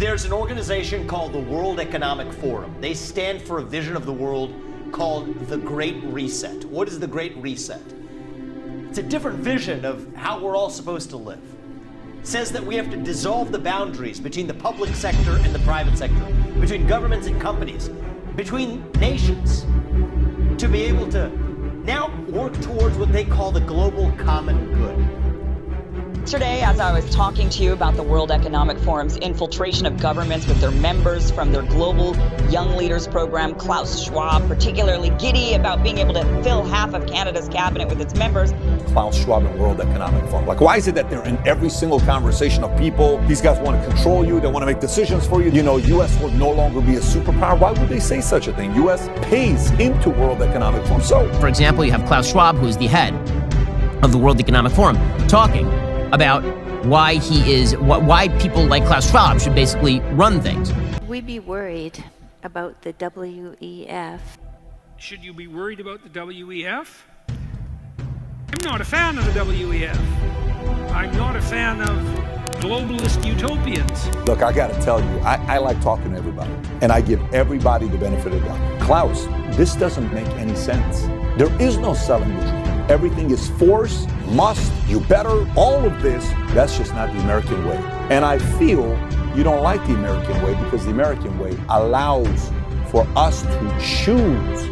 There's an organization called the World Economic Forum. They stand for a vision of the world called the Great Reset. What is the Great Reset? It's a different vision of how we're all supposed to live. It says that we have to dissolve the boundaries between the public sector and the private sector, between governments and companies, between nations, to be able to now work towards what they call the global common good. Yesterday, as I was talking to you about the World Economic Forum's infiltration of governments with their members from their global Young Leaders program, Klaus Schwab, particularly giddy about being able to fill half of Canada's cabinet with its members. Klaus Schwab and World Economic Forum. Like, why is it that they're in every single conversation of people? These guys want to control you. They want to make decisions for you. You know, U.S. will no longer be a superpower. Why would they say such a thing? U.S. pays into World Economic Forum. So, for example, you have Klaus Schwab, who is the head of the World Economic Forum, talking about why why people like Klaus Schwab should basically run things. We'd be worried about the WEF. Should you be worried about the WEF? I'm not a fan of the WEF. I'm not a fan of globalist utopians. look, I got to tell you, I like talking to everybody, and I give everybody the benefit of the doubt. Klaus, this doesn't make any sense. There is no selling the dream. Everything is force, must, you better, all of this. That's just not the American way. And I feel you don't like the American way because the American way allows for us to choose,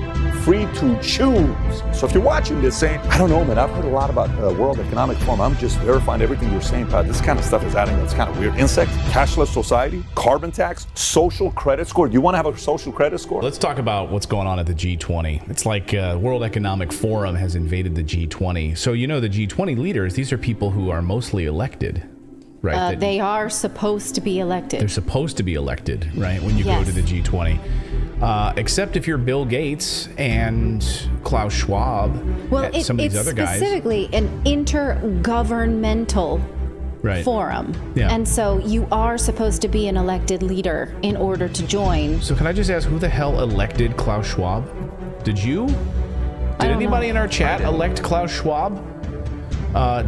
free to choose. So if you're watching this saying, I don't know, man, I've heard a lot about World Economic Forum. I'm just verifying everything you're saying, Pat. This kind of stuff is adding up. It's kind of weird. Insects, cashless society, carbon tax, social credit score. Do you want to have a social credit score? Let's talk about what's going on at the G20. It's like World Economic Forum has invaded the G20. So, you know, the G20 leaders, these are people who are mostly elected, right? They are supposed to be elected. They're supposed to be elected, right, when you go to the G20. Except if you're Bill Gates and Klaus Schwab, some of these other guys. It's specifically an intergovernmental forum. Yeah. And so you are supposed to be an elected leader in order to join. So can I just ask, who the hell elected Klaus Schwab? Did you? Did anybody in our chat elect Klaus Schwab?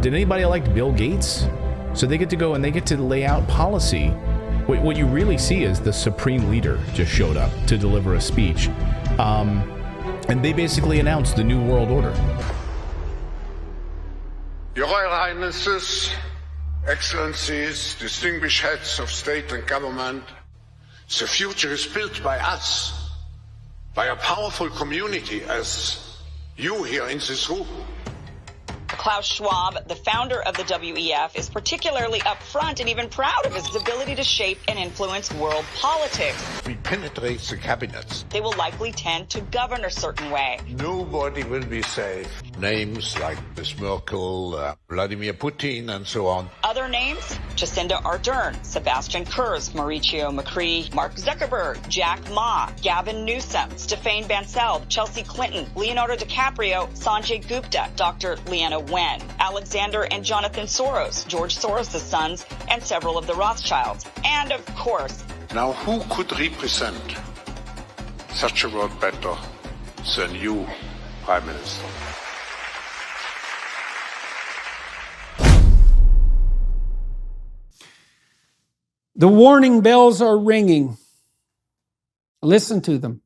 Did anybody elect Bill Gates? So they get to go and they get to lay out policy. What you really see is the supreme leader just showed up to deliver a speech. And they basically announced the New World Order. Your Royal Highnesses, Excellencies, distinguished heads of state and government, the future is built by us, by a powerful community as you here in this room. Klaus Schwab, the founder of the WEF, is particularly upfront and even proud of his ability to shape and influence world politics. We penetrate the cabinets. They will likely tend to govern a certain way. Nobody will be safe. Names like Ms. Merkel, Vladimir Putin, and so on. Other names? Jacinda Ardern, Sebastian Kurz, Mauricio Macri, Mark Zuckerberg, Jack Ma, Gavin Newsom, Stéphane Bancel, Chelsea Clinton, Leonardo DiCaprio, Sanjay Gupta, Dr. Leanna Wen, Alexander and Jonathan Soros, George Soros' sons, and several of the Rothschilds. And of course... Now who could represent such a world better than you, Prime Minister? The warning bells are ringing. Listen to them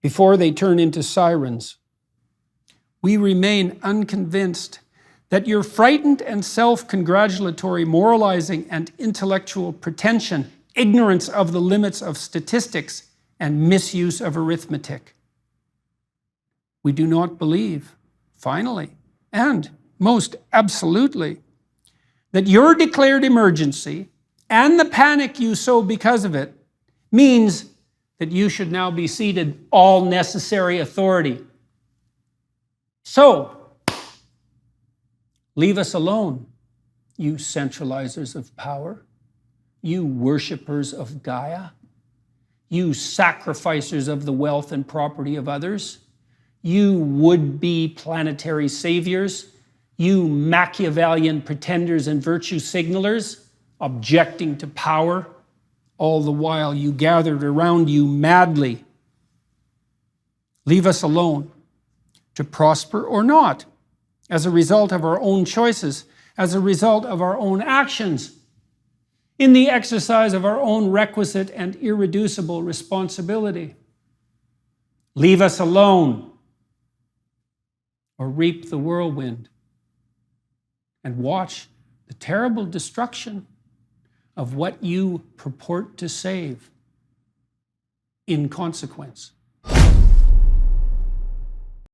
before they turn into sirens. We remain unconvinced that your frightened and self-congratulatory moralizing and intellectual pretension, ignorance of the limits of statistics, and misuse of arithmetic. We do not believe, finally, and most absolutely, that your declared emergency and the panic you sow because of it means that you should now be ceded all necessary authority. So, leave us alone, you centralizers of power, you worshippers of Gaia, you sacrificers of the wealth and property of others, you would-be planetary saviors, you Machiavellian pretenders and virtue signalers, objecting to power, all the while you gathered around you madly. Leave us alone, to prosper or not, as a result of our own choices, as a result of our own actions. in the exercise of our own requisite and irreducible responsibility. Leave us alone, or reap the whirlwind, and watch the terrible destruction of what you purport to save in consequence.